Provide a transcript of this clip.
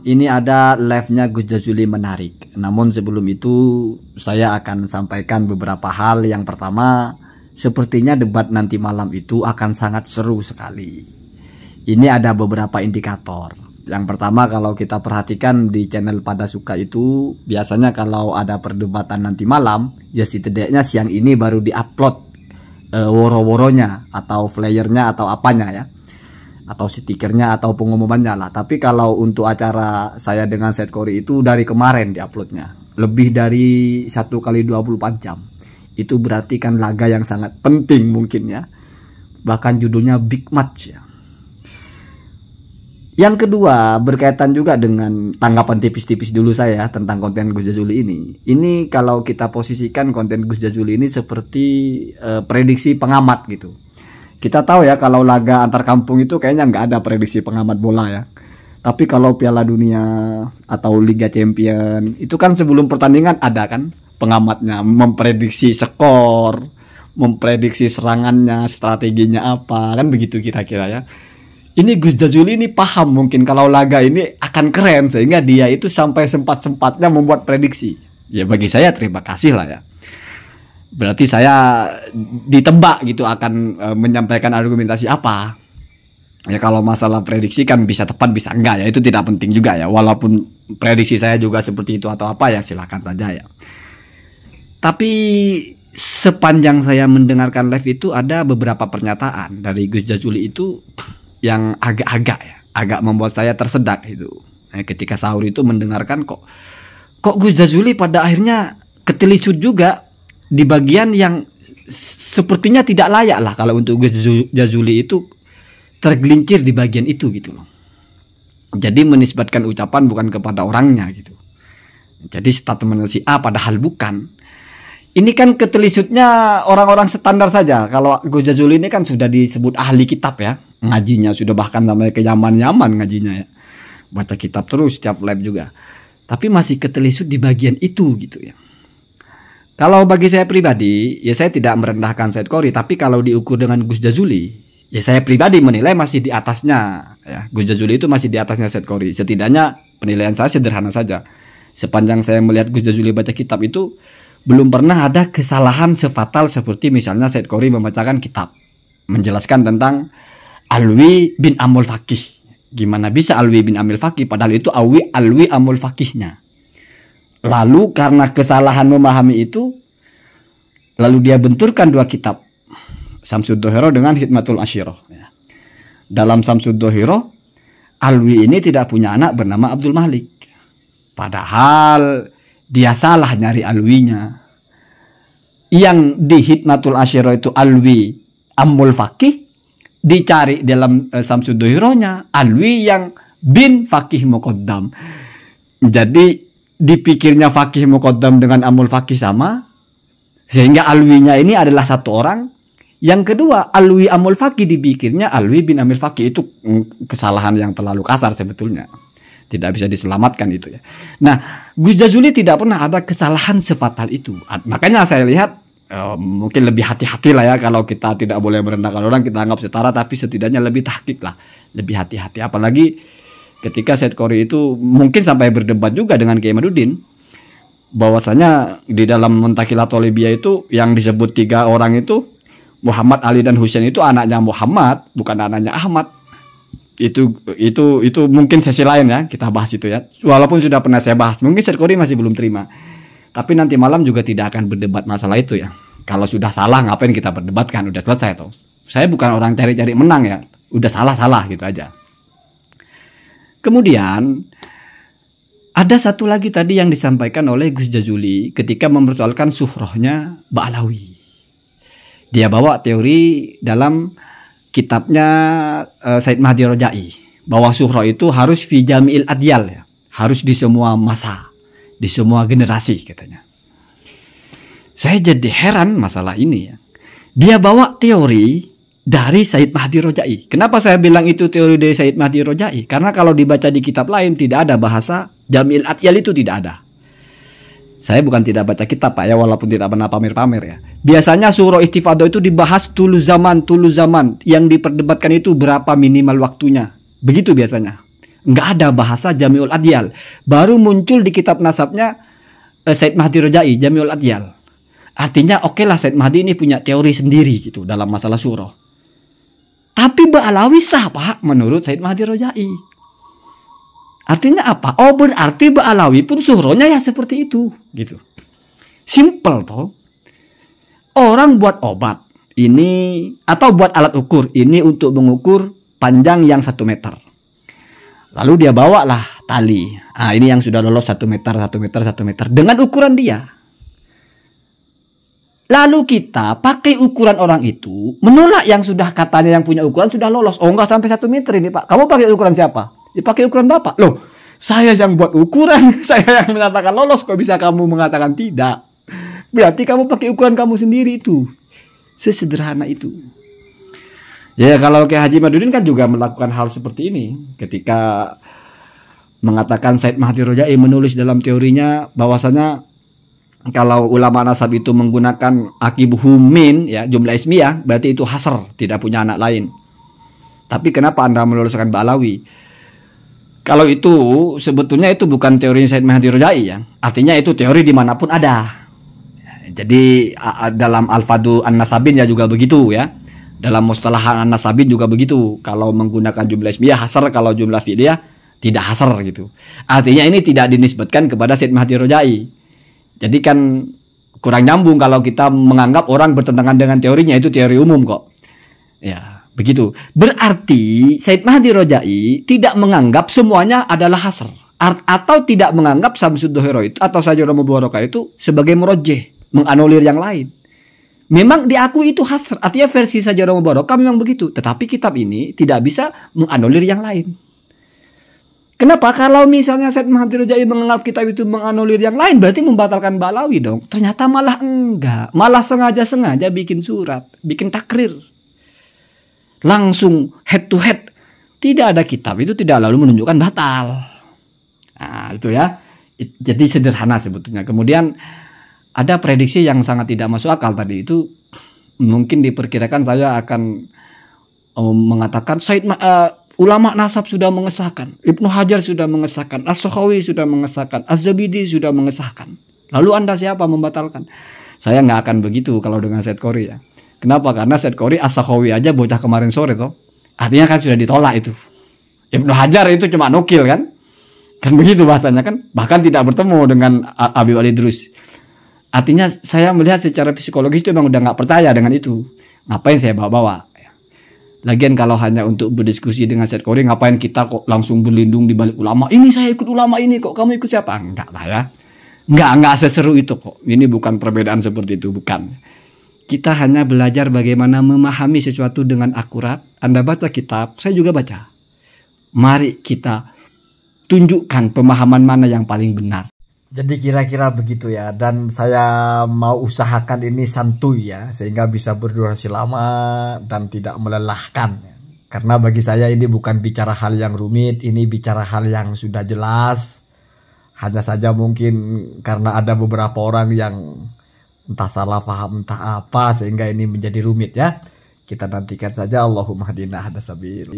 Ini ada live-nya Gus Jazuli menarik. Namun sebelum itu saya akan sampaikan beberapa hal. Yang pertama, sepertinya debat nanti malam itu akan sangat seru sekali. Ini ada beberapa indikator. Yang pertama, kalau kita perhatikan di channel Pada Suka itu, biasanya kalau ada perdebatan nanti malam, ya setidaknya siang ini baru diupload woro-woronya atau flyernya atau apanya ya, atau stikernya atau pengumumannya lah. Tapi kalau untuk acara saya dengan Seth Cory itu dari kemarin diuploadnya, lebih dari 1 kali 24 jam. Itu berarti kan laga yang sangat penting mungkin ya, bahkan judulnya big match ya. Yang kedua, berkaitan juga dengan tanggapan tipis-tipis dulu saya tentang konten Gus Jazuli ini. Ini kalau kita posisikan konten Gus Jazuli ini seperti prediksi pengamat gitu. Kita tahu ya, kalau laga antar kampung itu kayaknya nggak ada prediksi pengamat bola ya. Tapi kalau Piala Dunia atau Liga Champion itu kan sebelum pertandingan ada kan pengamatnya memprediksi skor, memprediksi serangannya, strateginya apa, kan begitu kira-kira ya. Ini Gus Jazuli ini paham mungkin kalau laga ini akan keren, sehingga dia itu sampai sempat-sempatnya membuat prediksi. Ya bagi saya terima kasih lah ya. Berarti saya ditebak gitu akan menyampaikan argumentasi apa. Ya kalau masalah prediksi kan bisa tepat bisa enggak ya, itu tidak penting juga ya. Walaupun prediksi saya juga seperti itu atau apa ya silakan saja ya. Tapi sepanjang saya mendengarkan live itu ada beberapa pernyataan dari Gus Jazuli itu yang agak-agak ya, agak membuat saya tersedak itu. Ketika sahur itu mendengarkan kok Gus Jazuli pada akhirnya ketelisut juga di bagian yang sepertinya tidak layak lah kalau untuk Gus Jazuli itu tergelincir di bagian itu gitu loh. Jadi menisbatkan ucapan bukan kepada orangnya gitu. Jadi statement si A padahal bukan. Ini kan ketelisutnya orang-orang standar saja. Kalau Gus Jazuli ini kan sudah disebut ahli kitab ya, ngajinya sudah bahkan sampai ke Yaman ngajinya ya, baca kitab terus setiap live juga. Tapi masih ketelisut di bagian itu gitu ya. Kalau bagi saya pribadi, ya saya tidak merendahkan Seth Cory, tapi kalau diukur dengan Gus Jazuli, ya saya pribadi menilai masih di atasnya ya. Gus Jazuli itu masih di atasnya Seth Cory. Setidaknya penilaian saya sederhana saja. Sepanjang saya melihat Gus Jazuli baca kitab itu, belum pernah ada kesalahan sefatal seperti misalnya Seth Cory membacakan kitab menjelaskan tentang Alwi bin Amul Faqih. Gimana bisa Alwi bin Amul Faqih padahal itu Alwi Amul Faqihnya. Lalu karena kesalahan memahami itu, lalu dia benturkan dua kitab, Samsud Dohiro dengan Hikmatul Asyirah ya. Dalam Samsud Dohiro, Alwi ini tidak punya anak bernama Abdul Malik. Padahal dia salah nyari alwinya. Yang di Hikmatul Asyirah itu Alwi Amul Faqih, dicari dalam Samsud Dohironya alwi yang bin Faqih Muqaddam. Jadi dipikirnya Faqih Muqaddam dengan Amul Faqih sama, sehingga alwinya ini adalah satu orang. Yang kedua, Alwi Amul Faqih dipikirnya Alwi bin Amul Faqih. Itu kesalahan yang terlalu kasar sebetulnya. Tidak bisa diselamatkan itu ya. Nah, Gus Jazuli tidak pernah ada kesalahan sefatal itu. Makanya saya lihat mungkin lebih hati-hati lah ya. Kalau kita tidak boleh merendahkan orang, kita anggap setara, tapi setidaknya lebih tahqiq lah, lebih hati-hati. Apalagi ketika Seth Cory itu mungkin sampai berdebat juga dengan Kiai Madudin, bahwasanya di dalam Muntaqilah Thalibiyah itu yang disebut 3 orang itu Muhammad, Ali dan Husain itu anaknya Muhammad, bukan anaknya Ahmad. Itu mungkin sesi lain ya, kita bahas itu ya. Walaupun sudah pernah saya bahas, mungkin Seth Cory masih belum terima. Tapi nanti malam juga tidak akan berdebat masalah itu ya. Kalau sudah salah ngapain kita berdebatkan, udah selesai toh. Saya bukan orang cari-cari menang ya. Udah salah gitu aja. Kemudian ada satu lagi tadi yang disampaikan oleh Gus Jazuli ketika mempersoalkan suhrohnya Ba'alawi. Dia bawa teori dalam kitabnya Said Mahdi Rojai, bahwa suhroh itu harus fi jami'il adyal ya, harus di semua masa, di semua generasi katanya. Saya jadi heran masalah ini ya. Dia bawa teori dari Said Mahdi Rojai. Kenapa saya bilang itu teori dari Said Mahdi Rojai? Karena kalau dibaca di kitab lain tidak ada bahasa jami'il adyal, itu tidak ada. Saya bukan tidak baca kitab Pak ya, walaupun tidak pernah pamer-pamer ya. Biasanya surah istifadah itu dibahas tulu zaman. Yang diperdebatkan itu berapa minimal waktunya. Begitu biasanya. Nggak ada bahasa Jami'ul Adyal. Baru muncul di kitab nasabnya Said Mahdi Rojai, Jami'ul Adyal. Artinya oke lah Said Mahdi ini punya teori sendiri gitu dalam masalah surah. Tapi Ba'alawi sah Pak menurut Said Mahdi Rojai. Artinya apa? Oh berarti Ba'alawi pun surahnya ya seperti itu gitu. Simple toh. Orang buat obat ini atau buat alat ukur ini untuk mengukur panjang yang 1 meter. Lalu dia bawalah tali. Ah ini yang sudah lolos 1 meter, 1 meter, 1 meter dengan ukuran dia. Lalu kita pakai ukuran orang itu, menolak yang sudah katanya yang punya ukuran sudah lolos. Oh enggak sampai 1 meter ini Pak. Kamu pakai ukuran siapa? Dipakai ukuran Bapak. Loh, saya yang buat ukuran, saya yang mengatakan lolos, kok bisa kamu mengatakan tidak? Berarti kamu pakai ukuran kamu sendiri itu. Sesederhana itu. Ya kalau Kiai Haji Madudin kan juga melakukan hal seperti ini. Ketika mengatakan Said Mahdi Rojai menulis dalam teorinya bahwasanya kalau ulama nasab itu menggunakan akibuhu min ya jumlah ismiyah berarti itu hasr, tidak punya anak lain. Tapi kenapa Anda menuliskan Ba'alawi? Kalau itu sebetulnya itu bukan teori Said Mahdi Rojai ya. Artinya itu teori dimanapun ada. Jadi dalam Al-Fadu An-Nasabin ya juga begitu ya. Dalam Mustalah An-Nasabin juga begitu. Kalau menggunakan jumlah ismiyah hasr, kalau jumlah fi'liyah tidak hasr gitu. Artinya ini tidak dinisbatkan kepada Said Mahdi Rojai. Jadi kan kurang nyambung kalau kita menganggap orang bertentangan dengan teorinya, itu teori umum kok. Ya, begitu. Berarti Said Mahdi Rojai tidak menganggap semuanya adalah hasr. Atau tidak menganggap Samsuddohiro itu atau Sajarah Mubarakah itu sebagai murojeh, menganulir yang lain. Memang diakui itu hasr, artinya versi Sajarah Mubarakah memang begitu. Tetapi kitab ini tidak bisa menganulir yang lain. Kenapa? Kalau misalnya Said Mahdi Rojai menganggap kitab itu menganulir yang lain, berarti membatalkan Ba'alawi dong. Ternyata malah enggak. Malah sengaja-sengaja bikin surat, bikin takrir. Langsung head to head. Tidak ada kitab itu tidak lalu menunjukkan batal. Nah itu ya. Jadi sederhana sebetulnya. Kemudian ada prediksi yang sangat tidak masuk akal tadi. Itu mungkin diperkirakan saya akan mengatakan ulama nasab sudah mengesahkan, Ibnu Hajar sudah mengesahkan, As-Sakhawi sudah mengesahkan, Az-Zabidi sudah mengesahkan. Lalu Anda siapa membatalkan? Saya nggak akan begitu kalau dengan Said Qori ya. Kenapa? Karena Said Qori As-Sakhawi aja bocah kemarin sore toh. Artinya kan sudah ditolak itu. Ibnu Hajar itu cuma nukil kan? Kan begitu bahasanya kan? Bahkan tidak bertemu dengan Habib Ali Idrus. Artinya saya melihat secara psikologis itu memang udah nggak percaya dengan itu. Ngapain saya bawa-bawa? Lagian kalau hanya untuk berdiskusi dengan Said Qori, ngapain kita kok langsung berlindung di balik ulama? Ini saya ikut ulama ini kok, kamu ikut siapa? Enggak lah ya. Enggak seseru itu kok. Ini bukan perbedaan seperti itu, bukan. Kita hanya belajar bagaimana memahami sesuatu dengan akurat. Anda baca kitab, saya juga baca. Mari kita tunjukkan pemahaman mana yang paling benar. Jadi kira-kira begitu ya, dan saya mau usahakan ini santuy ya, sehingga bisa berdurasi lama dan tidak melelahkan. Karena bagi saya ini bukan bicara hal yang rumit, ini bicara hal yang sudah jelas. Hanya saja mungkin karena ada beberapa orang yang entah salah paham entah apa sehingga ini menjadi rumit ya. Kita nantikan saja. Allahumma hadina hadasabil.